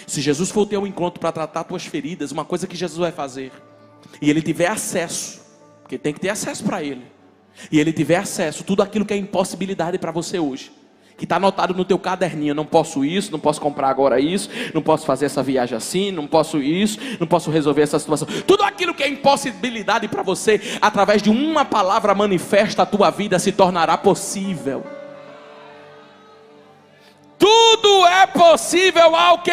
Se Jesus for o teu encontro para tratar tuas feridas, uma coisa que Jesus vai fazer, e ele tiver acesso, porque tem que ter acesso para ele, e ele tiver acesso, tudo aquilo que é impossibilidade para você hoje, que está anotado no teu caderninho, não posso isso, não posso comprar agora isso, não posso fazer essa viagem assim, não posso isso, não posso resolver essa situação, tudo aquilo que é impossibilidade para você, através de uma palavra manifesta, a tua vida se tornará possível. Tudo é possível ao quê?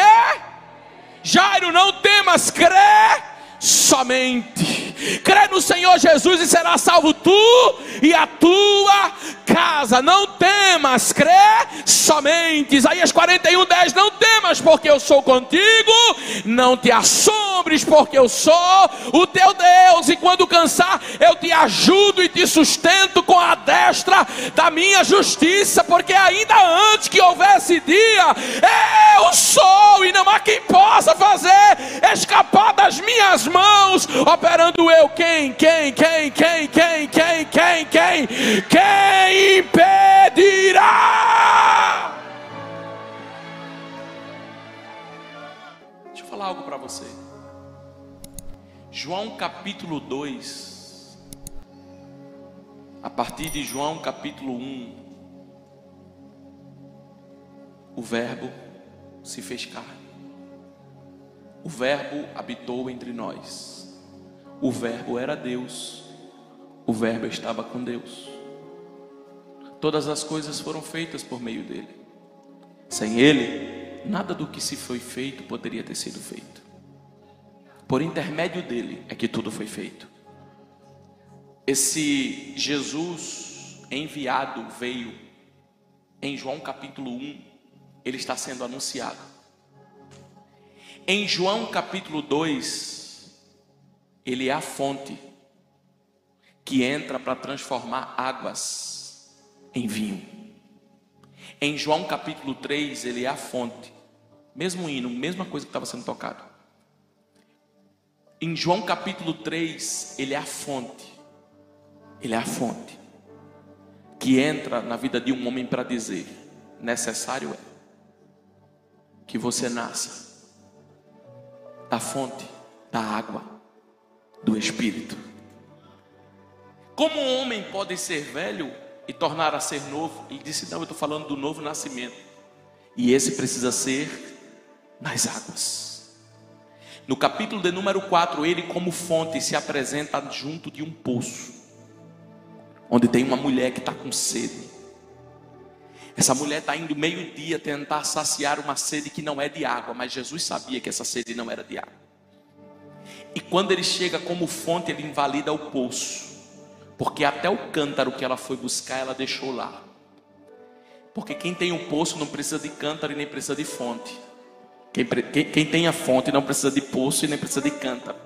Jairo, não temas, crê somente. Crê no Senhor Jesus e será salvo tu e a tua casa. Não temas, crê somente. Isaías 41:10. Não temas, porque eu sou contigo. Não te assombres, porque eu sou o teu Deus. E quando cansar, eu te ajudo e te sustento com a destra da minha justiça. Porque ainda antes que houvesse dia, eu sou, e não há quem possa fazer escapar das minhas mãos. Operando eu, quem impedirá? Deixa eu falar algo para você. João capítulo 2, a partir de João capítulo 1, o verbo se fez carne, o verbo habitou entre nós. O verbo era Deus, o verbo estava com Deus. Todas as coisas foram feitas por meio dele. Sem ele, nada do que se foi feito poderia ter sido feito. Por intermédio dele é que tudo foi feito. Esse Jesus enviado veio em João capítulo 1, ele está sendo anunciado. Em João capítulo 2, ele é a fonte que entra para transformar águas em vinho. Em João capítulo 3, ele é a fonte, mesmo hino, mesma coisa que estava sendo tocado. Em João capítulo 3, ele é a fonte. Ele é a fonte que entra na vida de um homem para dizer: necessário é que você nasça da fonte da água do Espírito. Como um homem pode ser velho e tornar a ser novo? Ele disse: não, eu estou falando do novo nascimento, e esse precisa ser nas águas. No capítulo de número 4, ele como fonte se apresenta junto de um poço, onde tem uma mulher que está com sede. Essa mulher está indo meio-dia tentar saciar uma sede que não é de água, mas Jesus sabia que essa sede não era de água. E quando ele chega como fonte, ele invalida o poço, porque até o cântaro que ela foi buscar, ela deixou lá. Porque quem tem um poço não precisa de cântaro e nem precisa de fonte. Quem tem a fonte não precisa de poço e nem precisa de cântaro,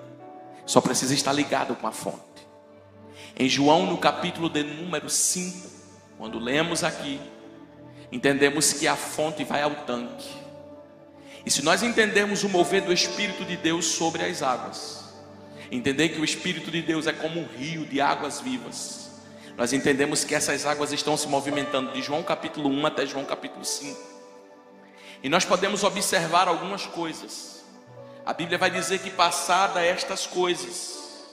só precisa estar ligado com a fonte. Em João, no capítulo de número 5, quando lemos aqui, entendemos que a fonte vai ao tanque. E se nós entendermos o mover do Espírito de Deus sobre as águas, entender que o Espírito de Deus é como um rio de águas vivas, nós entendemos que essas águas estão se movimentando de João capítulo 1 até João capítulo 5. E nós podemos observar algumas coisas. A Bíblia vai dizer que passada estas coisas,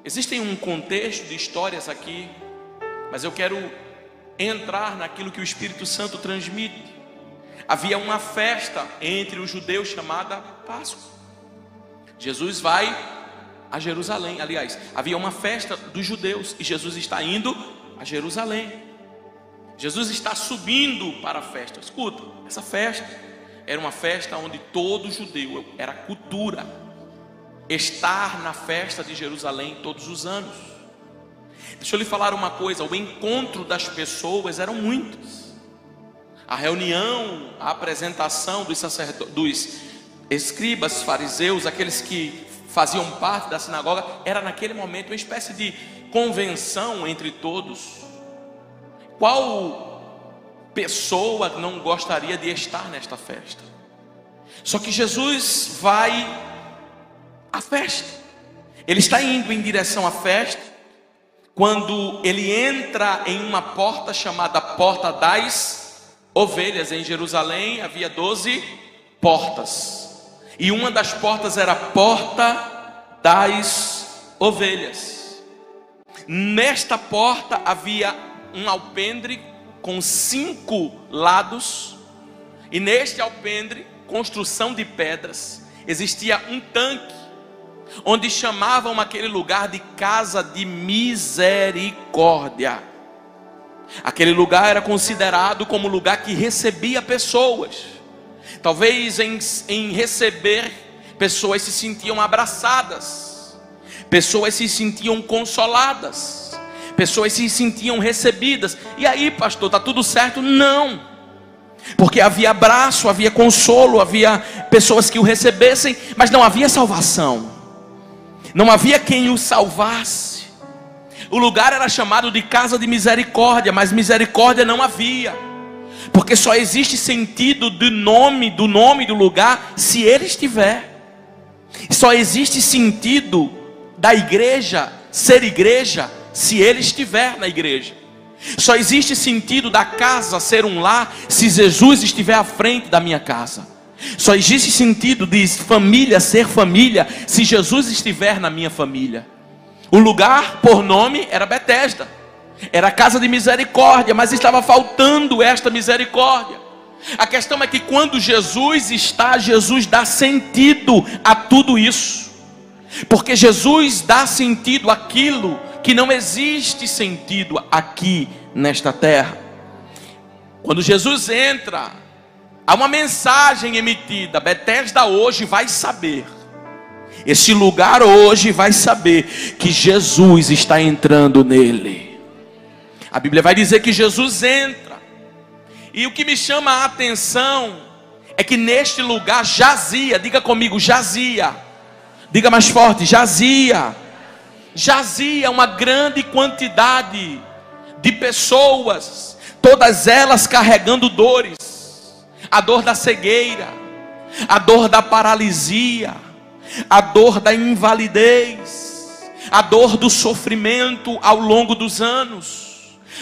existem um contexto de histórias aqui, mas eu quero entrar naquilo que o Espírito Santo transmite. Havia uma festa entre os judeus chamada Páscoa. Jesus vai a Jerusalém. Aliás, havia uma festa dos judeus e Jesus está indo a Jerusalém. Jesus está subindo para a festa. Escuta, essa festa era uma festa onde todo judeu, era cultura estar na festa de Jerusalém todos os anos. Deixa eu lhe falar uma coisa: o encontro das pessoas eram muitos. A reunião, a apresentação dos sacerdotes, dos escribas, fariseus, aqueles que faziam parte da sinagoga, era naquele momento uma espécie de convenção entre todos. Qual pessoa não gostaria de estar nesta festa? Só que Jesus vai à festa. Ele está indo em direção à festa, quando ele entra em uma porta chamada Porta das Ovelhas. Em Jerusalém havia 12 portas. E uma das portas era a porta das ovelhas. Nesta porta havia um alpendre com 5 lados. E neste alpendre, construção de pedras, existia um tanque, onde chamavam aquele lugar de casa de misericórdia. Aquele lugar era considerado como lugar que recebia pessoas. Talvez em receber, pessoas se sentiam abraçadas, pessoas se sentiam consoladas, pessoas se sentiam recebidas. E aí, pastor, está tudo certo? Não, porque havia abraço, havia consolo, havia pessoas que o recebessem, mas não havia salvação, não havia quem o salvasse. O lugar era chamado de casa de misericórdia, mas misericórdia não havia, porque só existe sentido do nome do lugar se ele estiver. Só existe sentido da igreja ser igreja se ele estiver na igreja. Só existe sentido da casa ser um lar se Jesus estiver à frente da minha casa. Só existe sentido de família ser família se Jesus estiver na minha família. O lugar por nome era Betesda, era a casa de misericórdia, mas estava faltando esta misericórdia. A questão é que quando Jesus está, Jesus dá sentido a tudo isso, porque Jesus dá sentido àquilo que não existe sentido aqui nesta terra. Quando Jesus entra, há uma mensagem emitida. Betesda hoje vai saber, esse lugar hoje vai saber que Jesus está entrando nele. A Bíblia vai dizer que Jesus entra, e o que me chama a atenção é que neste lugar jazia, diga comigo, jazia, diga mais forte, jazia uma grande quantidade de pessoas, todas elas carregando dores, a dor da cegueira, a dor da paralisia, a dor da invalidez, a dor do sofrimento ao longo dos anos.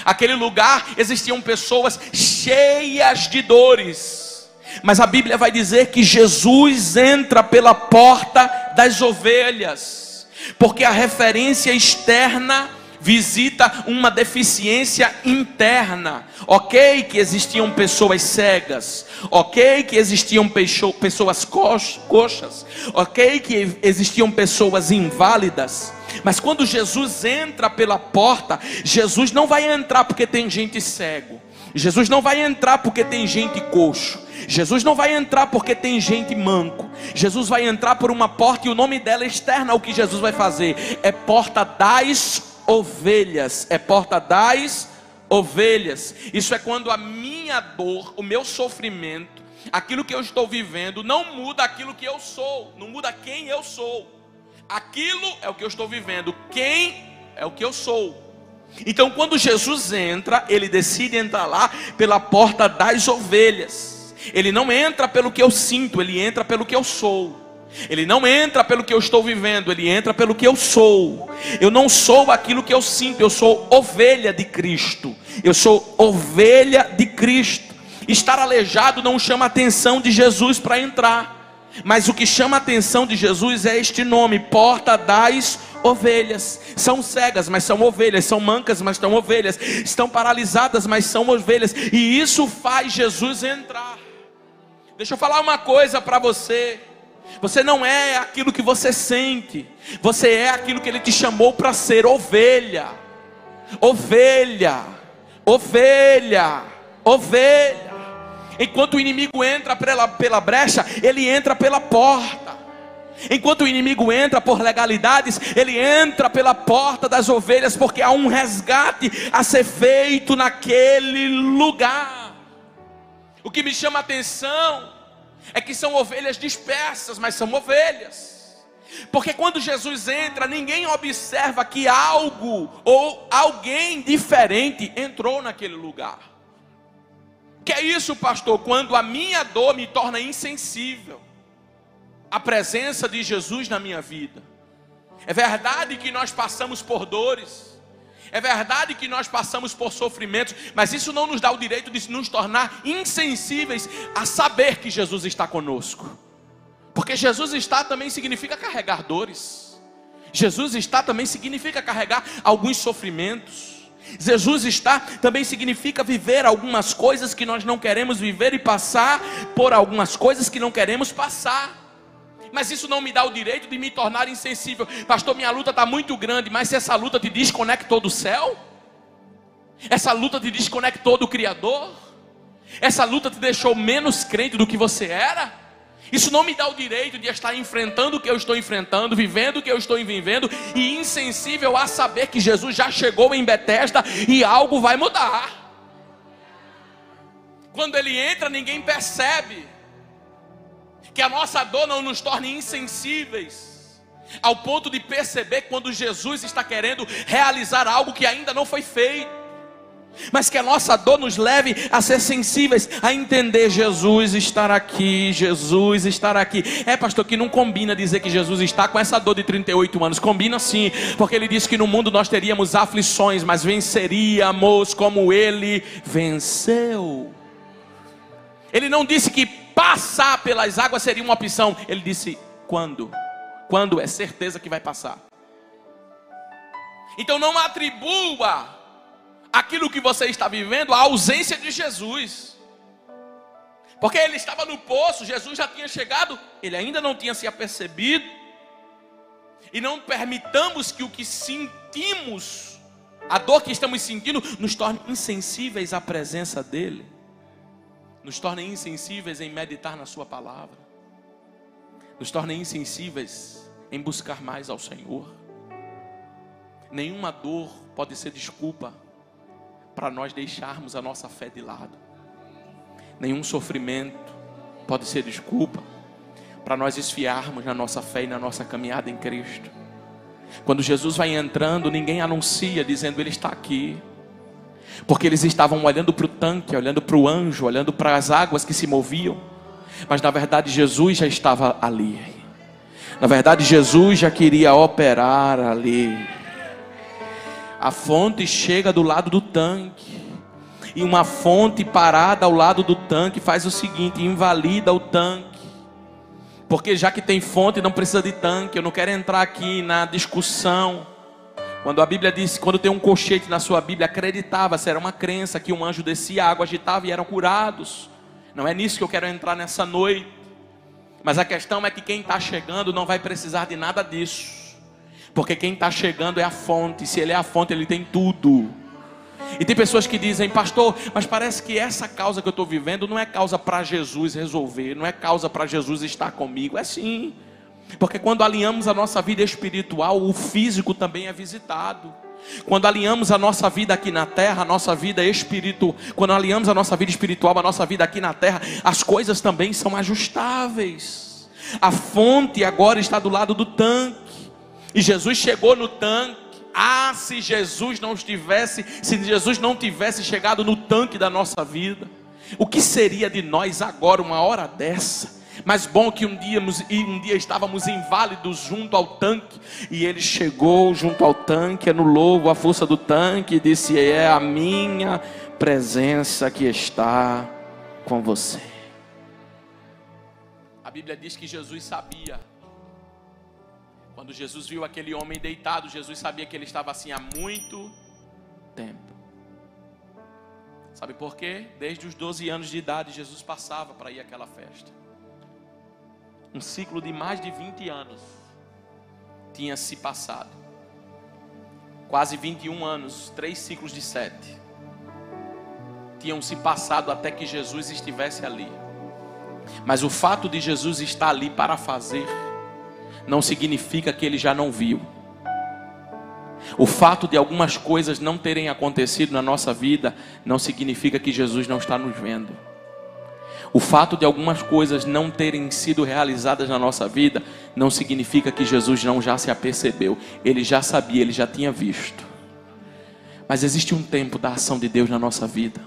Aquele lugar existiam pessoas cheias de dores, mas a Bíblia vai dizer que Jesus entra pela porta das ovelhas, porque a referência externa visita uma deficiência interna. Ok que existiam pessoas cegas, ok que existiam pessoas coxas, ok que existiam pessoas inválidas, mas quando Jesus entra pela porta, Jesus não vai entrar porque tem gente cego, Jesus não vai entrar porque tem gente coxo, Jesus não vai entrar porque tem gente manco. Jesus vai entrar por uma porta, e o nome dela é externa. O que Jesus vai fazer é porta das ovelhas, é porta das ovelhas. Isso é quando a minha dor, o meu sofrimento, aquilo que eu estou vivendo, não muda aquilo que eu sou, não muda quem eu sou. Aquilo é o que eu estou vivendo, quem é o que eu sou. Então quando Jesus entra, ele decide entrar lá pela porta das ovelhas. Ele não entra pelo que eu sinto, ele entra pelo que eu sou. Ele não entra pelo que eu estou vivendo, ele entra pelo que eu sou. Eu não sou aquilo que eu sinto, eu sou ovelha de Cristo. Eu sou ovelha de Cristo. Estar aleijado não chama a atenção de Jesus para entrar, mas o que chama a atenção de Jesus é este nome, porta das ovelhas. São cegas, mas são ovelhas. São mancas, mas são ovelhas. Estão paralisadas, mas são ovelhas. E isso faz Jesus entrar. Deixa eu falar uma coisa para você. Você não é aquilo que você sente, você é aquilo que Ele te chamou para ser, ovelha. Ovelha, ovelha, ovelha. Enquanto o inimigo entra pela brecha, ele entra pela porta. Enquanto o inimigo entra por legalidades, ele entra pela porta das ovelhas, porque há um resgate a ser feito naquele lugar. O que me chama a atenção é que são ovelhas dispersas, mas são ovelhas. Porque quando Jesus entra, ninguém observa que algo ou alguém diferente entrou naquele lugar. Que é isso, pastor? Quando a minha dor me torna insensível à presença de Jesus na minha vida. É verdade que nós passamos por dores. É verdade que nós passamos por sofrimentos, mas isso não nos dá o direito de nos tornar insensíveis a saber que Jesus está conosco. Porque Jesus está também significa carregar dores. Jesus está também significa carregar alguns sofrimentos. Jesus está também significa viver algumas coisas que nós não queremos viver e passar por algumas coisas que não queremos passar. Mas isso não me dá o direito de me tornar insensível. Pastor, minha luta está muito grande, mas se essa luta te desconectou do céu, essa luta te desconectou do Criador, essa luta te deixou menos crente do que você era, isso não me dá o direito de estar enfrentando o que eu estou enfrentando, vivendo o que eu estou vivendo, e insensível a saber que Jesus já chegou em Betesda e algo vai mudar. Quando Ele entra, ninguém percebe. Que a nossa dor não nos torne insensíveis ao ponto de perceber quando Jesus está querendo realizar algo que ainda não foi feito, mas que a nossa dor nos leve a ser sensíveis, a entender Jesus estar aqui, Jesus estar aqui. Pastor, que não combina dizer que Jesus está com essa dor de 38 anos. Combina sim, porque Ele disse que no mundo nós teríamos aflições, mas venceríamos como Ele venceu. Ele não disse que passar pelas águas seria uma opção. Ele disse quando. Quando é certeza que vai passar. Então não atribua aquilo que você está vivendo à ausência de Jesus. Porque Ele estava no poço, Jesus já tinha chegado, Ele ainda não tinha se apercebido. E não permitamos que o que sentimos, a dor que estamos sentindo, nos torne insensíveis à presença dEle. Nos tornem insensíveis em meditar na sua palavra. Nos tornem insensíveis em buscar mais ao Senhor. Nenhuma dor pode ser desculpa para nós deixarmos a nossa fé de lado. Nenhum sofrimento pode ser desculpa para nós esfriarmos na nossa fé e na nossa caminhada em Cristo. Quando Jesus vai entrando, ninguém anuncia dizendo Ele está aqui. Porque eles estavam olhando para o tanque, olhando para o anjo, olhando para as águas que se moviam. Mas na verdade Jesus já estava ali. Na verdade Jesus já queria operar ali. A fonte chega do lado do tanque. E uma fonte parada ao lado do tanque faz o seguinte: invalida o tanque. Porque já que tem fonte não precisa de tanque. Eu não quero entrar aqui na discussão. Quando a Bíblia diz, quando tem um colchete na sua Bíblia, acreditava-se, era uma crença que um anjo descia, a água agitava e eram curados. Não é nisso que eu quero entrar nessa noite. Mas a questão é que quem está chegando não vai precisar de nada disso. Porque quem está chegando é a fonte. Se Ele é a fonte, Ele tem tudo. E tem pessoas que dizem: pastor, mas parece que essa causa que eu estou vivendo não é causa para Jesus resolver, não é causa para Jesus estar comigo. É sim. Porque quando alinhamos a nossa vida espiritual, o físico também é visitado. Quando alinhamos a nossa vida aqui na terra, a nossa vida espiritual, quando alinhamos a nossa vida espiritual, a nossa vida aqui na terra, as coisas também são ajustáveis. A fonte agora está do lado do tanque. E Jesus chegou no tanque. Se Jesus não tivesse chegado no tanque da nossa vida, o que seria de nós agora, uma hora dessa? Mas bom que um dia estávamos inválidos junto ao tanque, e Ele chegou junto ao tanque, anulou a força do tanque e disse: é a minha presença que está com você. A Bíblia diz que Jesus sabia. Quando Jesus viu aquele homem deitado, Jesus sabia que ele estava assim há muito tempo. Sabe por quê? Desde os 12 anos de idade Jesus passava para ir àquela festa. Um ciclo de mais de 20 anos tinha se passado. Quase 21 anos, 3 ciclos de 7 tinham se passado até que Jesus estivesse ali. Mas o fato de Jesus estar ali para fazer não significa que Ele já não viu. O fato de algumas coisas não terem acontecido na nossa vida não significa que Jesus não está nos vendo. O fato de algumas coisas não terem sido realizadas na nossa vida não significa que Jesus não já se apercebeu. Ele já sabia, Ele já tinha visto. Mas existe um tempo da ação de Deus na nossa vida.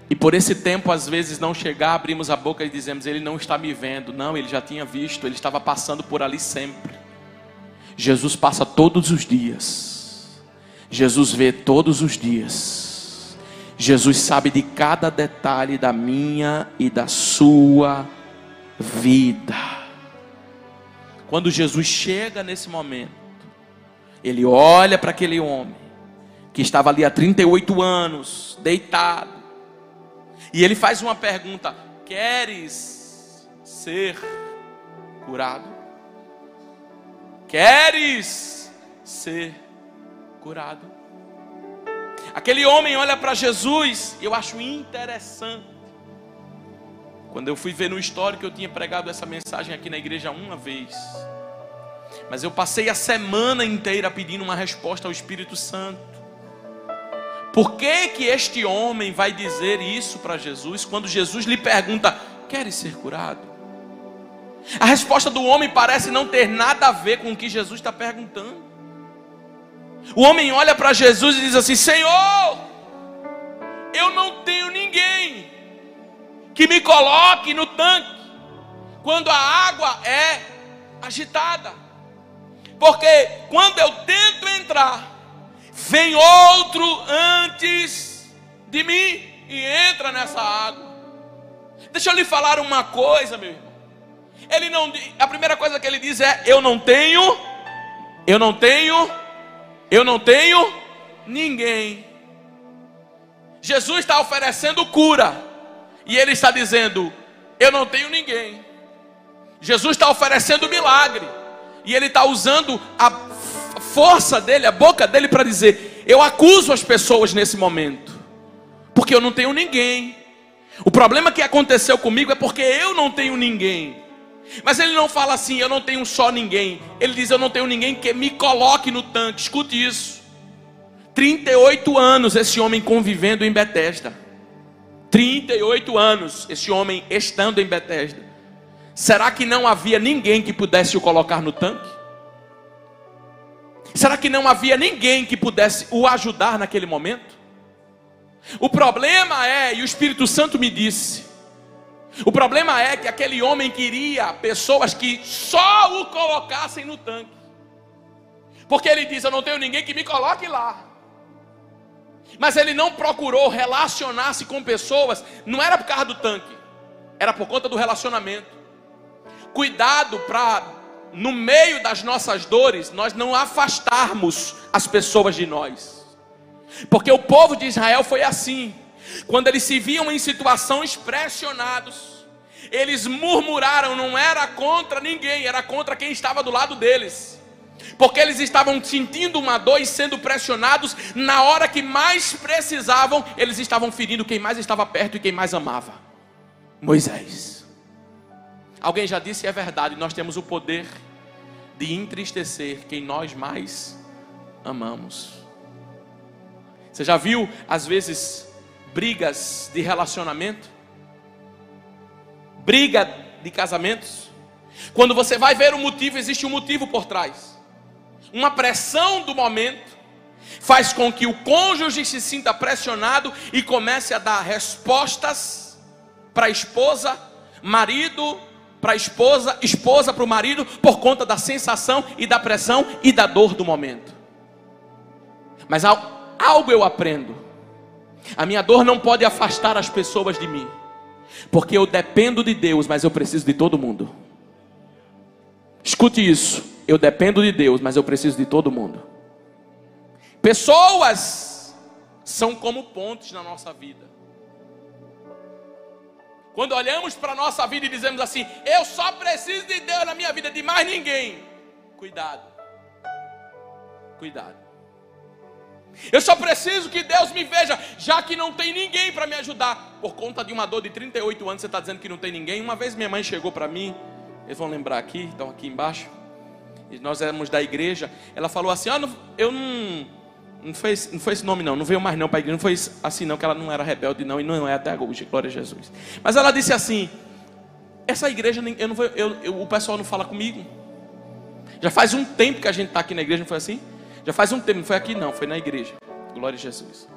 E por esse tempo, às vezes, não chegar, abrimos a boca e dizemos: Ele não está me vendo. Não, Ele já tinha visto, Ele estava passando por ali sempre. Jesus passa todos os dias. Jesus vê todos os dias. Jesus sabe de cada detalhe da minha e da sua vida. Quando Jesus chega nesse momento, ele olha para aquele homem que estava ali há 38 anos, deitado, e ele faz uma pergunta: queres ser curado? Queres ser curado? Aquele homem olha para Jesus, e eu acho interessante. Quando eu fui ver no histórico, eu tinha pregado essa mensagem aqui na igreja uma vez, mas eu passei a semana inteira pedindo uma resposta ao Espírito Santo. Por que que este homem vai dizer isso para Jesus, quando Jesus lhe pergunta: queres ser curado? A resposta do homem parece não ter nada a ver com o que Jesus está perguntando. O homem olha para Jesus e diz assim: Senhor, eu não tenho ninguém que me coloque no tanque quando a água é agitada, porque quando eu tento entrar, vem outro antes de mim e entra nessa água. Deixa eu lhe falar uma coisa, meu irmão. A primeira coisa que ele diz é: eu não tenho ninguém. Jesus está oferecendo cura, e ele está dizendo: eu não tenho ninguém. Jesus está oferecendo milagre, e ele está usando a força dele, a boca dele, para dizer: eu acuso as pessoas nesse momento, porque eu não tenho ninguém. O problema que aconteceu comigo é porque eu não tenho ninguém. Mas ele não fala assim: eu não tenho só ninguém. Ele diz: eu não tenho ninguém que me coloque no tanque. Escute isso. 38 anos esse homem convivendo em Betesda. 38 anos esse homem estando em Betesda. Será que não havia ninguém que pudesse o colocar no tanque? Será que não havia ninguém que pudesse o ajudar naquele momento? O problema é, e o Espírito Santo me disse, o problema é que aquele homem queria pessoas que só o colocassem no tanque. Porque ele diz: eu não tenho ninguém que me coloque lá. Mas ele não procurou relacionar-se com pessoas. Não era por causa do tanque, era por conta do relacionamento. Cuidado para, no meio das nossas dores, nós não afastarmos as pessoas de nós. Porque o povo de Israel foi assim. Quando eles se viam em situações pressionados, eles murmuraram. Não era contra ninguém, era contra quem estava do lado deles. Porque eles estavam sentindo uma dor e sendo pressionados. Na hora que mais precisavam, eles estavam ferindo quem mais estava perto e quem mais amava: Moisés. Alguém já disse, é verdade, nós temos o poder de entristecer quem nós mais amamos. Você já viu, às vezes, brigas de relacionamento? Briga de casamentos? Quando você vai ver o motivo, existe um motivo por trás. Uma pressão do momento faz com que o cônjuge se sinta pressionado e comece a dar respostas para a esposa, marido para a esposa, esposa para o marido, por conta da sensação e da pressão e da dor do momento. Mas algo eu aprendo: a minha dor não pode afastar as pessoas de mim, porque eu dependo de Deus, mas eu preciso de todo mundo. Escute isso: eu dependo de Deus, mas eu preciso de todo mundo. Pessoas são como pontes na nossa vida. Quando olhamos para a nossa vida e dizemos assim: eu só preciso de Deus na minha vida, de mais ninguém. Cuidado. Cuidado. Eu só preciso que Deus me veja, já que não tem ninguém para me ajudar. Por conta de uma dor de 38 anos, você está dizendo que não tem ninguém? Uma vez minha mãe chegou para mim, eles vão lembrar aqui, estão aqui embaixo, e nós éramos da igreja. Ela falou assim: não foi esse nome não veio mais não para a igreja, não foi assim não, que ela não era rebelde não, e não é até hoje, glória a Jesus. Mas ela disse assim: essa igreja, o pessoal não fala comigo. Já faz um tempo que a gente está aqui na igreja, não foi assim? Já faz um tempo, não foi aqui não, foi na igreja, glória a Jesus.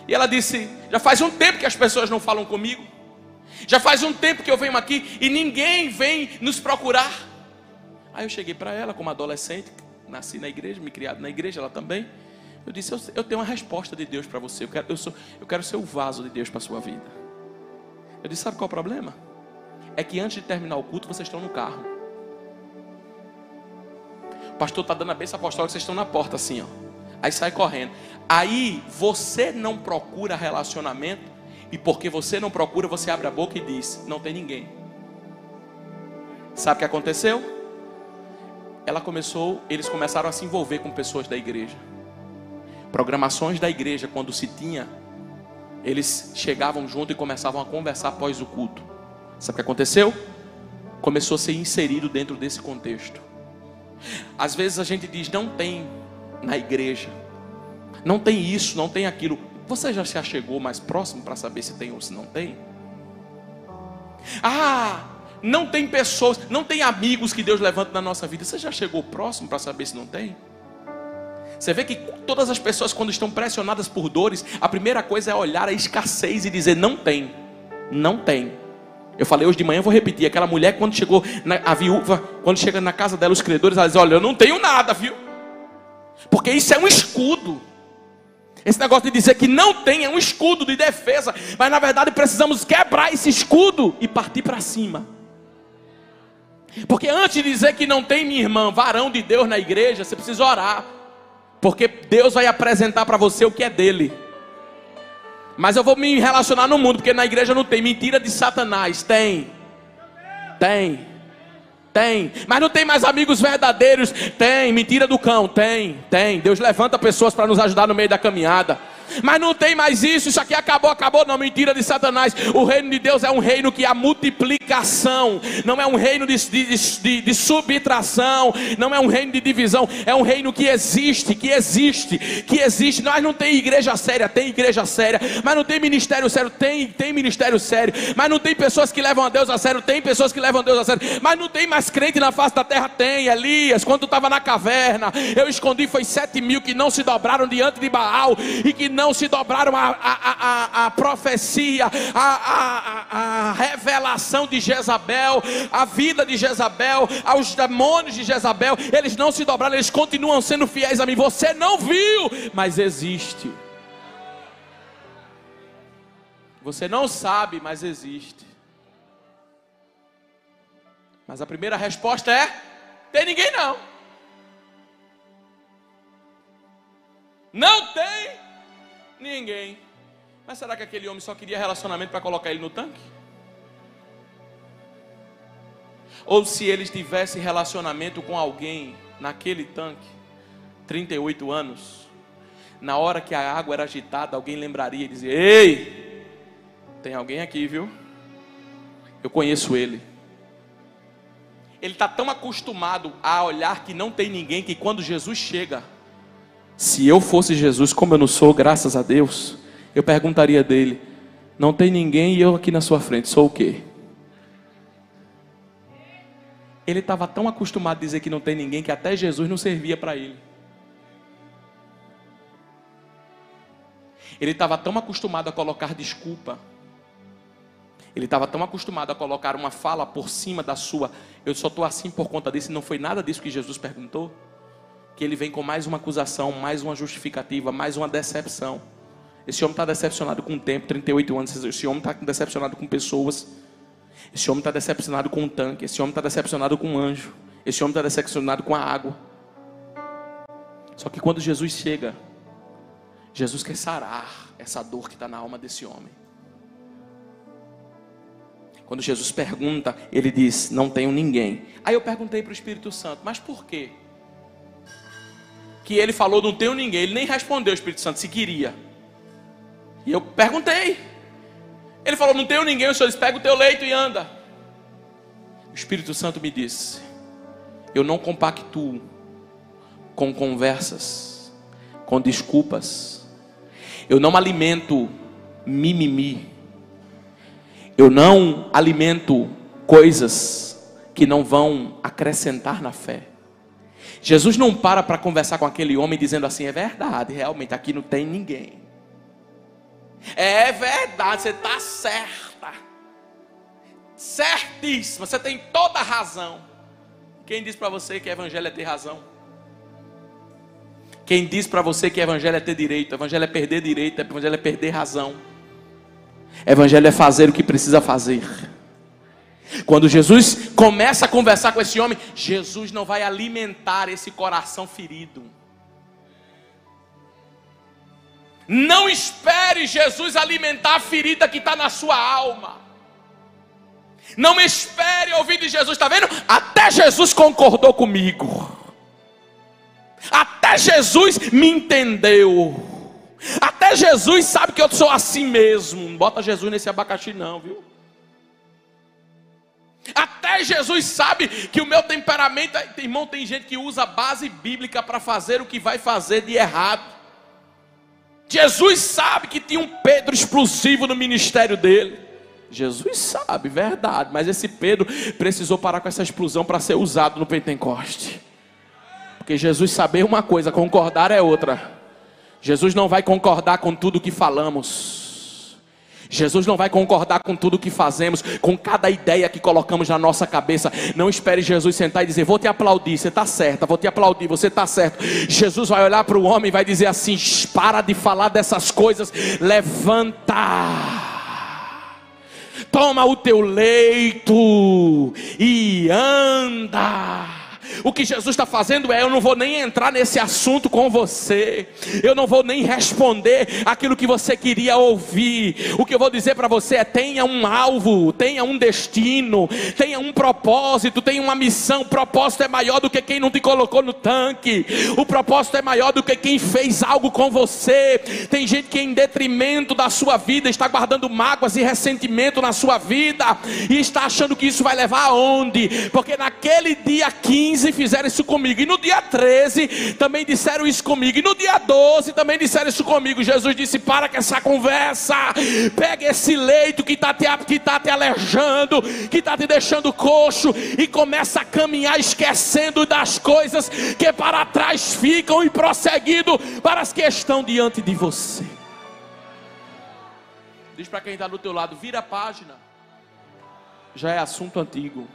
E ela disse: já faz um tempo que as pessoas não falam comigo. Já faz um tempo que eu venho aqui e ninguém vem nos procurar. Aí eu cheguei para ela como adolescente, nasci na igreja, me criado na igreja, ela também. Eu disse, eu tenho uma resposta de Deus para você. Eu quero ser o vaso de Deus para a sua vida. Eu disse, sabe qual é o problema? É que antes de terminar o culto, vocês estão no carro. O pastor está dando a bênção apostólica, vocês estão na porta assim, ó. Aí sai correndo. Aí você não procura relacionamento. E porque você não procura, você abre a boca e diz, não tem ninguém. Sabe o que aconteceu? Eles começaram a se envolver com pessoas da igreja. Programações da igreja, quando se tinha, eles chegavam junto e começavam a conversar após o culto. Sabe o que aconteceu? Começou a ser inserido dentro desse contexto. Às vezes a gente diz, não tem na igreja, não tem isso, não tem aquilo. Você já se achegou mais próximo para saber se tem ou se não tem? Não tem pessoas, não tem amigos que Deus levanta na nossa vida. Você já chegou próximo para saber se não tem? Você vê que todas as pessoas, quando estão pressionadas por dores, a primeira coisa é olhar a escassez e dizer, não tem, não tem. Eu falei hoje de manhã, eu vou repetir. Aquela mulher, quando chegou, a viúva, quando chega na casa dela, os credores, ela diz, olha, eu não tenho nada, viu? Porque isso é um escudo. Esse negócio de dizer que não tem é um escudo de defesa. Mas na verdade precisamos quebrar esse escudo e partir para cima. Porque antes de dizer que não tem, minha irmã, varão de Deus na igreja, você precisa orar. Porque Deus vai apresentar para você o que é dele. Mas eu vou me relacionar no mundo, porque na igreja não tem. Mentira de Satanás, tem. Mas não tem mais amigos verdadeiros, tem. Mentira do cão, tem. Deus levanta pessoas para nos ajudar no meio da caminhada. Mas não tem mais isso aqui acabou, não, mentira de Satanás. O reino de Deus é um reino que há multiplicação, não é um reino de subtração, não é um reino de divisão, é um reino que existe. Nós não tem igreja séria, tem igreja séria, mas não tem ministério sério, tem ministério sério, mas não tem pessoas que levam a Deus a sério, tem pessoas que levam a Deus a sério, mas não tem mais crente na face da terra, tem. Elias, quando estava na caverna, eu escondi, foi 7.000 que não se dobraram diante de Baal, e que não se dobraram a profecia, a revelação de Jezabel, a vida de Jezabel, aos demônios de Jezabel. Eles não se dobraram, eles continuam sendo fiéis a mim. Você não viu, mas existe. Você não sabe, mas existe. Mas a primeira resposta é: tem ninguém não. Não tem ninguém. Mas será que aquele homem só queria relacionamento para colocar ele no tanque? Ou se ele tivesse relacionamento com alguém naquele tanque, 38 anos, na hora que a água era agitada, alguém lembraria e dizia: ei, tem alguém aqui, viu? Eu conheço ele. Ele está tão acostumado a olhar que não tem ninguém, que quando Jesus chega, se eu fosse Jesus, como eu não sou, graças a Deus, eu perguntaria dele: não tem ninguém e eu aqui na sua frente, sou o quê? Ele estava tão acostumado a dizer que não tem ninguém, que até Jesus não servia para ele. Ele estava tão acostumado a colocar desculpa. Ele estava tão acostumado a colocar uma fala por cima da sua: eu só estou assim por conta disso, e não foi nada disso que Jesus perguntou. Que ele vem com mais uma acusação, mais uma justificativa, mais uma decepção. Esse homem está decepcionado com o tempo, 38 anos. Esse homem está decepcionado com pessoas. Esse homem está decepcionado com o tanque. Esse homem está decepcionado com o anjo. Esse homem está decepcionado com a água. Só que quando Jesus chega, Jesus quer sarar essa dor que está na alma desse homem. Quando Jesus pergunta, ele diz: não tenho ninguém. Aí eu perguntei para o Espírito Santo: mas por quê? Que ele falou não tenho ninguém. Ele nem respondeu, o Espírito Santo, se queria. E eu perguntei. Ele falou não tenho ninguém. O Senhor disse: pega o teu leito e anda. O Espírito Santo me disse: eu não compactuo com conversas, com desculpas. Eu não alimento mimimi. Eu não alimento coisas que não vão acrescentar na fé. Jesus não para conversar com aquele homem dizendo assim: é verdade, realmente aqui não tem ninguém. É verdade, você está certa. Certíssima, você tem toda a razão. Quem diz para você que o evangelho é ter razão? Quem diz para você que evangelho é ter direito, evangelho é perder direito, evangelho é perder razão. Evangelho é fazer o que precisa fazer. Quando Jesus começa a conversar com esse homem, Jesus não vai alimentar esse coração ferido. Não espere Jesus alimentar a ferida que está na sua alma. Não espere ouvir de Jesus, está vendo? Até Jesus concordou comigo. Até Jesus me entendeu. Até Jesus sabe que eu sou assim mesmo. Não bota Jesus nesse abacaxi não, viu? Até Jesus sabe que o meu temperamento... Irmão, tem gente que usa a base bíblica para fazer o que vai fazer de errado. Jesus sabe que tinha um Pedro explosivo no ministério dele. Jesus sabe, verdade. Mas esse Pedro precisou parar com essa explosão para ser usado no Pentecoste. Porque Jesus sabe uma coisa, concordar é outra. Jesus não vai concordar com tudo que falamos. Jesus não vai concordar com tudo que fazemos, com cada ideia que colocamos na nossa cabeça. Não espere Jesus sentar e dizer: vou te aplaudir, você está certa, vou te aplaudir, você está certo. Jesus vai olhar para o homem e vai dizer assim: para de falar dessas coisas, levanta, toma o teu leito e anda. O que Jesus está fazendo é: eu não vou nem entrar nesse assunto com você, eu não vou nem responder aquilo que você queria ouvir. O que eu vou dizer para você é: tenha um alvo, tenha um destino, tenha um propósito, tenha uma missão. O propósito é maior do que quem não te colocou no tanque. O propósito é maior do que quem fez algo com você. Tem gente que em detrimento da sua vida está guardando mágoas e ressentimento na sua vida, e está achando que isso vai levar aonde? Porque naquele dia 15 fizeram isso comigo, e no dia 13 também disseram isso comigo, e no dia 12 também disseram isso comigo. Jesus disse: para com essa conversa, pega esse leito que está te aleijando, que está te deixando coxo, e começa a caminhar esquecendo das coisas que para trás ficam e prosseguindo para as que estão diante de você. Diz para quem está do teu lado: vira a página, já é assunto antigo.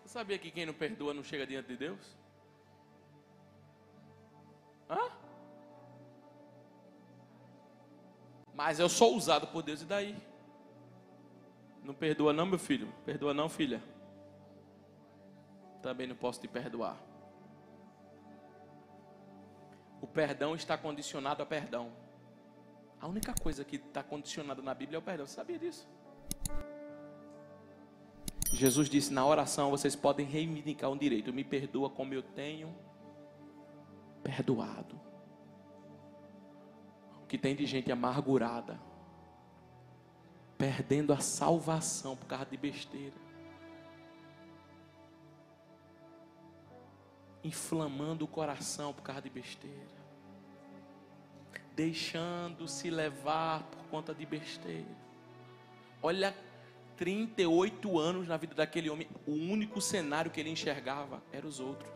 Sabia que quem não perdoa não chega diante de Deus? Hã? Mas eu sou usado por Deus, e daí? Não perdoa não, meu filho? Perdoa não, filha? Também não posso te perdoar. O perdão está condicionado a perdão. A única coisa que está condicionada na Bíblia é o perdão. Você sabia disso? Jesus disse: na oração vocês podem reivindicar um direito: me perdoa como eu tenho perdoado. O que tem de gente amargurada, perdendo a salvação por causa de besteira, inflamando o coração por causa de besteira, deixando se levar por conta de besteira. Olha, 38 anos na vida daquele homem, o único cenário que ele enxergava eram os outros.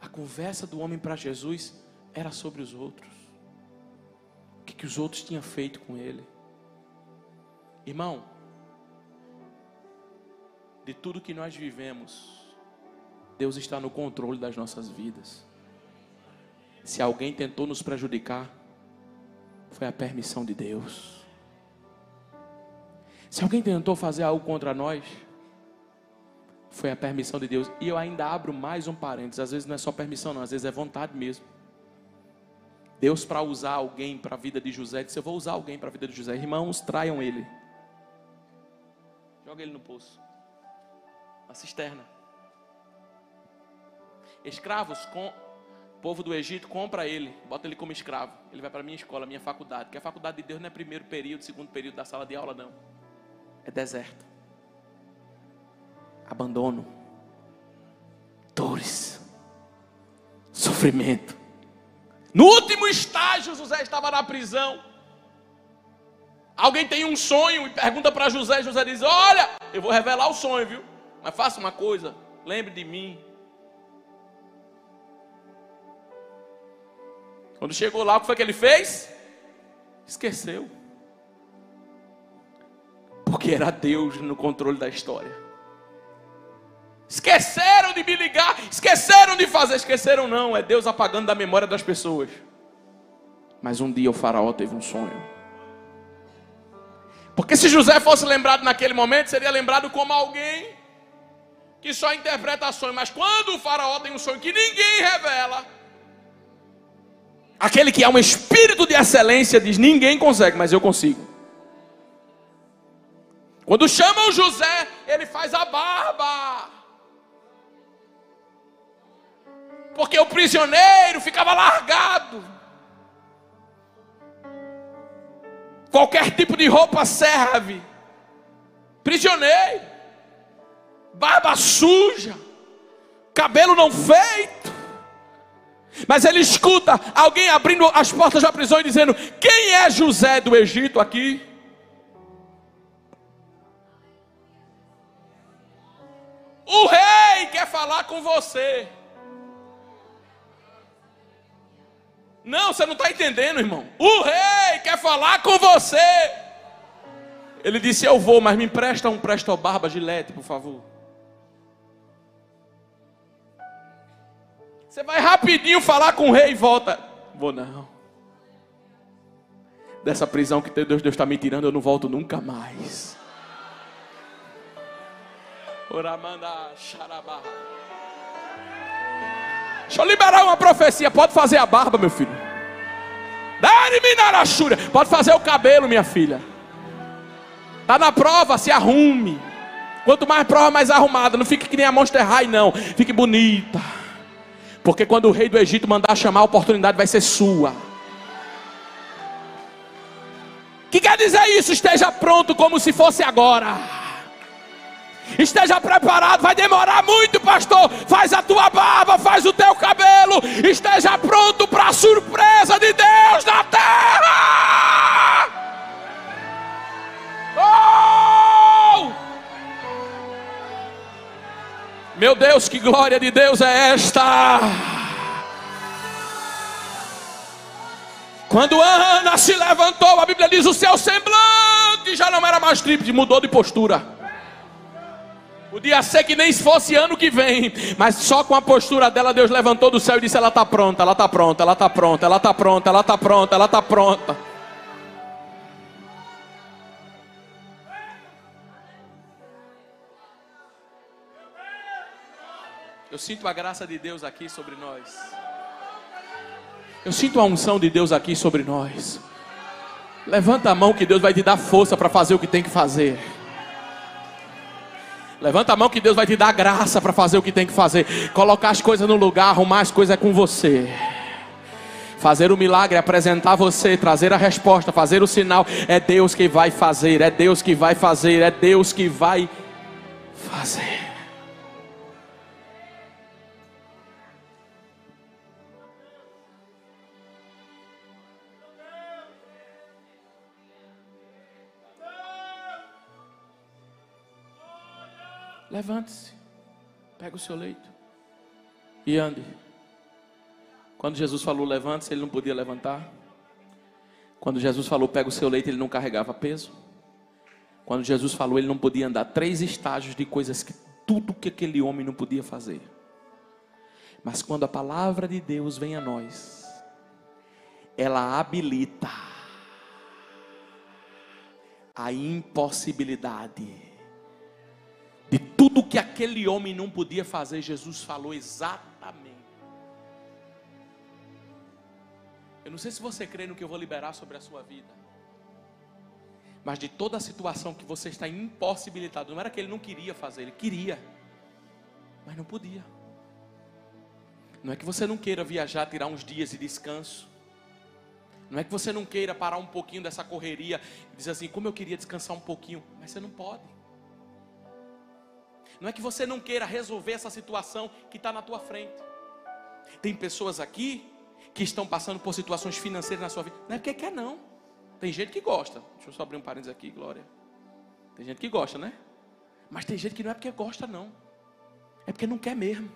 A conversa do homem para Jesus era sobre os outros. O que os outros tinham feito com ele. Irmão, de tudo que nós vivemos, Deus está no controle das nossas vidas. Se alguém tentou nos prejudicar, foi a permissão de Deus. Se alguém tentou fazer algo contra nós, foi a permissão de Deus. E eu ainda abro mais um parênteses: às vezes não é só permissão não, às vezes é vontade mesmo. Deus, para usar alguém para a vida de José, disse: eu vou usar alguém para a vida de José. Irmãos, traiam ele, joga ele no poço, na cisterna. Escravos, o povo do Egito compra ele, bota ele como escravo. Ele vai para a minha escola, a minha faculdade. Porque a faculdade de Deus não é primeiro período, segundo período da sala de aula, não. É deserto. abandono, dores, sofrimento. No último estágio, José estava na prisão. Alguém tem um sonho e pergunta para José. José diz: olha, eu vou revelar o sonho, viu? Mas faça uma coisa, lembre de mim. Quando chegou lá, o que foi que ele fez? Esqueceu. Porque era Deus no controle da história. Esqueceram de me ligar, esqueceram de fazer. Esqueceram não, é Deus apagando da memória das pessoas. Mas um dia o faraó teve um sonho. Porque se José fosse lembrado naquele momento, seria lembrado como alguém que só interpreta sonho. Mas quando o faraó tem um sonho que ninguém revela, aquele que é um espírito de excelência diz: ninguém consegue, mas eu consigo. Quando chamam José, ele faz a barba. Porque o prisioneiro ficava largado. Qualquer tipo de roupa serve. Prisioneiro, barba suja, cabelo não feito. Mas ele escuta alguém abrindo as portas da prisão e dizendo: quem é José do Egito aqui? O rei quer falar com você. Não, você não está entendendo, irmão. O rei quer falar com você. Ele disse: eu vou, mas me empresta um Presto Barba Gilete, por favor. Você vai rapidinho falar com o rei e volta. Vou não. Dessa prisão que Deus está me tirando, eu não volto nunca mais. Oramanda Xarabá. Deixa eu liberar uma profecia. Pode fazer a barba, meu filho. Pode fazer o cabelo, minha filha. Está na prova, se arrume. Quanto mais prova, mais arrumada. Não fique que nem a Monster High, não. Fique bonita. Porque quando o rei do Egito mandar chamar, a oportunidade vai ser sua. O que quer dizer isso? Esteja pronto como se fosse agora. Esteja preparado, vai demorar muito, pastor. Faz a tua barba, faz o teu cabelo. Esteja pronto para a surpresa de Deus na terra. Oh! Meu Deus, que glória de Deus é esta? Quando Ana se levantou, a Bíblia diz: o seu semblante já não era mais trípode, mudou de postura. Podia ser que nem se fosse ano que vem, mas só com a postura dela Deus levantou do céu e disse: ela está pronta, ela está pronta, ela está pronta, ela está pronta, ela está pronta, ela está pronta. Eu sinto a graça de Deus aqui sobre nós. Eu sinto a unção de Deus aqui sobre nós. Levanta a mão que Deus vai te dar força para fazer o que tem que fazer. Levanta a mão que Deus vai te dar graça para fazer o que tem que fazer. Colocar as coisas no lugar, arrumar as coisas é com você. Fazer o milagre, apresentar você, trazer a resposta, fazer o sinal. É Deus que vai fazer, é Deus que vai fazer, é Deus que vai fazer. Levante-se, pega o seu leito e ande. Quando Jesus falou levante-se, ele não podia levantar. Quando Jesus falou pega o seu leito, ele não carregava peso. Quando Jesus falou, ele não podia andar 3 estágios de coisas que tudo que aquele homem não podia fazer. Mas quando a palavra de Deus vem a nós, ela habilita a impossibilidade. De tudo que aquele homem não podia fazer, Jesus falou exatamente. Eu não sei se você crê no que eu vou liberar sobre a sua vida. Mas de toda a situação que você está impossibilitado, não era que ele não queria fazer, ele queria. Mas não podia. Não é que você não queira viajar, tirar uns dias de descanso. Não é que você não queira parar um pouquinho dessa correria e dizer assim, como eu queria descansar um pouquinho. Mas você não pode. Não é que você não queira resolver essa situação que está na tua frente. Tem pessoas aqui que estão passando por situações financeiras na sua vida. Não é porque quer não. Tem gente que gosta. Deixa eu só abrir um parênteses aqui, Glória. Tem gente que gosta, né? Mas tem gente que não é porque gosta não. É porque não quer mesmo.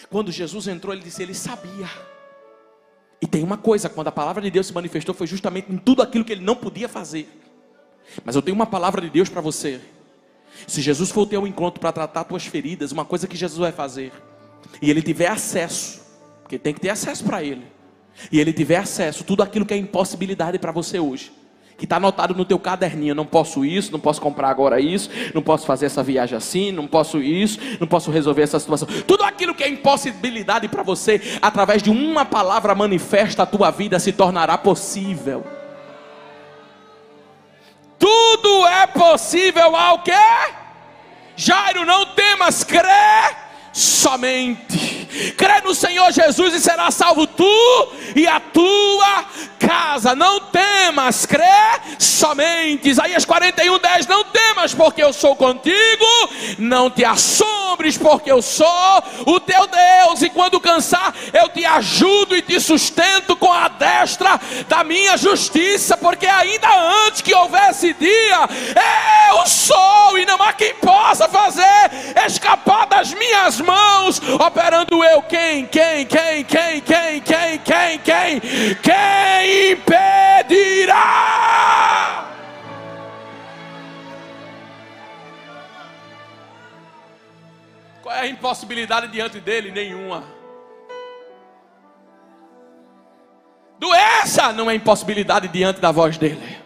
Quando Jesus entrou, ele disse, ele sabia. E tem uma coisa, quando a palavra de Deus se manifestou, foi justamente em tudo aquilo que ele não podia fazer. Mas eu tenho uma palavra de Deus para você. Se Jesus for ao teu encontro para tratar tuas feridas, uma coisa que Jesus vai fazer, e ele tiver acesso, porque tem que ter acesso para ele, e ele tiver acesso, tudo aquilo que é impossibilidade para você hoje, que está anotado no teu caderninho, não posso isso, não posso comprar agora isso, não posso fazer essa viagem assim, não posso isso, não posso resolver essa situação, tudo aquilo que é impossibilidade para você, através de uma palavra manifesta, a tua vida se tornará possível. Tudo é possível ao quê? Jairo, não temas, crê somente. Crê no Senhor Jesus e será salvo tu e a tua casa. Não temas, crê somente. Isaías 41:10. Não temas, porque eu sou contigo. Não te assombres, porque eu sou o teu Deus. E quando cansar, eu te ajudo e te sustento com a destra da minha justiça. Porque ainda antes que houvesse dia, eu sou, e não há quem possa fazer escapar das minhas mãos. Operando eu, quem impedirá? Qual é a impossibilidade diante dele? Nenhuma. Doença não é impossibilidade diante da voz dele.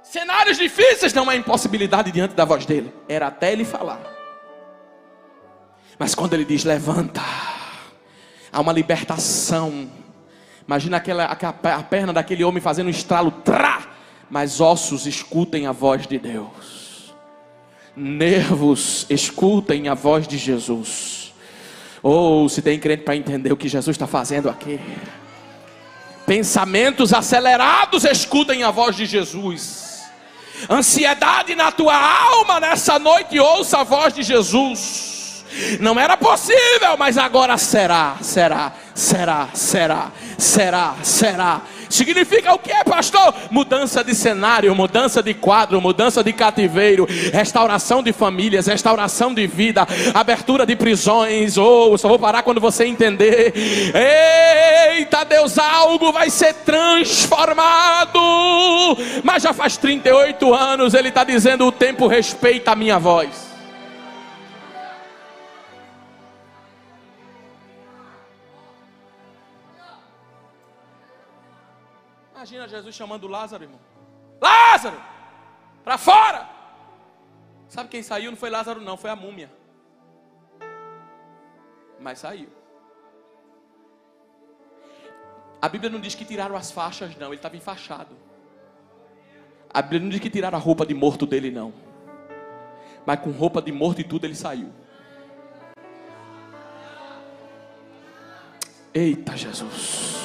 Cenários difíceis não é impossibilidade diante da voz dele. Era até ele falar. Mas quando ele diz levanta, há uma libertação. Imagina a perna daquele homem fazendo um estralo, mas ossos escutem a voz de Deus, nervos escutem a voz de Jesus. Ou se tem crente para entender o que Jesus está fazendo aqui, pensamentos acelerados escutem a voz de Jesus. Ansiedade na tua alma nessa noite, ouça a voz de Jesus. Não era possível, mas agora será. Significa o que, pastor? Mudança de cenário, mudança de quadro, mudança de cativeiro, restauração de famílias, restauração de vida, abertura de prisões. Eu só vou parar quando você entender. Eita Deus, algo vai ser transformado. Mas já faz 38 anos ele está dizendo: o tempo respeita a minha voz. Imagina Jesus chamando Lázaro, irmão. Lázaro, para fora. Sabe quem saiu? Não foi Lázaro não, foi a múmia. Mas saiu. A Bíblia não diz que tiraram as faixas não, ele estava enfaixado. A Bíblia não diz que tiraram a roupa de morto dele não. Mas com roupa de morto e tudo ele saiu. Eita Jesus.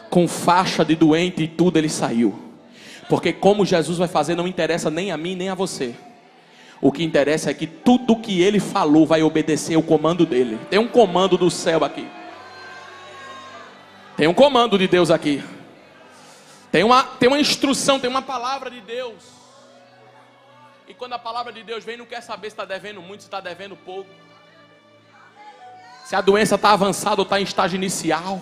Com faixa de doente e tudo ele saiu. Porque como Jesus vai fazer não interessa nem a mim nem a você. O que interessa é que tudo que ele falou vai obedecer o comando dele. Tem um comando do céu aqui. Tem um comando de Deus aqui. Tem uma instrução, tem uma palavra de Deus. E quando a palavra de Deus vem, não quer saber se está devendo muito, se está devendo pouco. Se a doença está avançada ou está em estágio inicial.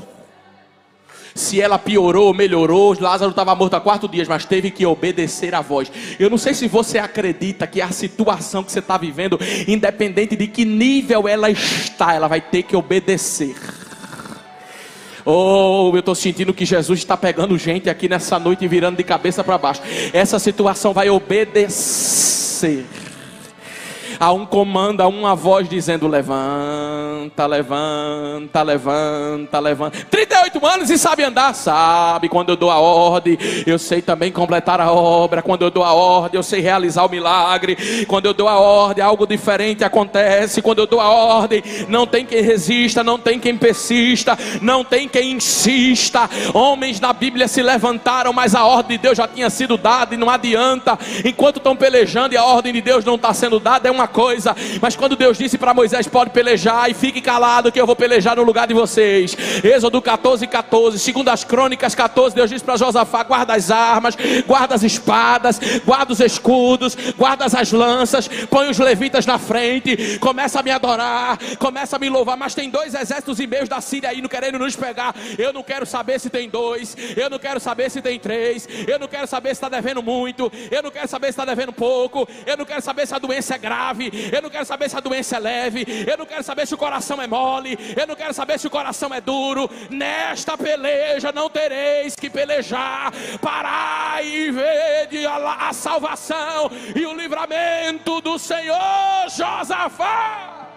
Se ela piorou ou melhorou. Lázaro estava morto há 4 dias, mas teve que obedecer a voz. Eu não sei se você acredita que a situação que você está vivendo, independente de que nível ela está, ela vai ter que obedecer. Eu estou sentindo que Jesus está pegando gente aqui nessa noite e virando de cabeça para baixo. Essa situação vai obedecer. há um comando, há uma voz dizendo: levanta, levanta, levanta, levanta. 38 anos e sabe andar? Sabe. Quando eu dou a ordem, eu sei também completar a obra. Quando eu dou a ordem, eu sei realizar o milagre. Quando eu dou a ordem, algo diferente acontece. Quando eu dou a ordem, não tem quem resista, não tem quem persista, não tem quem insista. Homens na Bíblia se levantaram, mas a ordem de Deus já tinha sido dada, e não adianta. Enquanto estão pelejando e a ordem de Deus não está sendo dada, é uma coisa, mas quando Deus disse para Moisés: pode pelejar, e fique calado que eu vou pelejar no lugar de vocês. Êxodo 14:14, segundo as Crônicas 14, Deus disse para Josafá: guarda as armas, guarda as espadas, guarda os escudos, guarda as lanças, põe os levitas na frente, começa a me adorar, começa a me louvar. Mas tem 2 exércitos e meio da Síria aí querendo nos pegar. Eu não quero saber se tem 2, eu não quero saber se tem 3, eu não quero saber se está devendo muito, eu não quero saber se está devendo pouco, eu não quero saber se a doença é grave, eu não quero saber se a doença é leve, eu não quero saber se o coração é mole, eu não quero saber se o coração é duro. Nesta peleja não tereis que pelejar. Parai e vede a salvação e o livramento do Senhor. Josafá,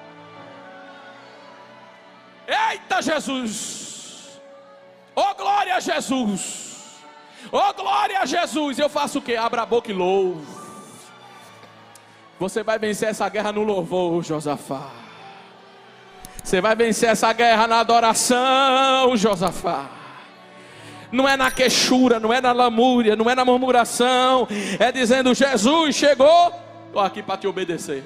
eita Jesus, oh glória a Jesus, oh glória a Jesus. Eu faço o que? Abra a boca e louvo. Você vai vencer essa guerra no louvor, Josafá. Você vai vencer essa guerra na adoração, Josafá. Não é na queixura, não é na lamúria, não é na murmuração. É dizendo: Jesus chegou, estou aqui para te obedecer.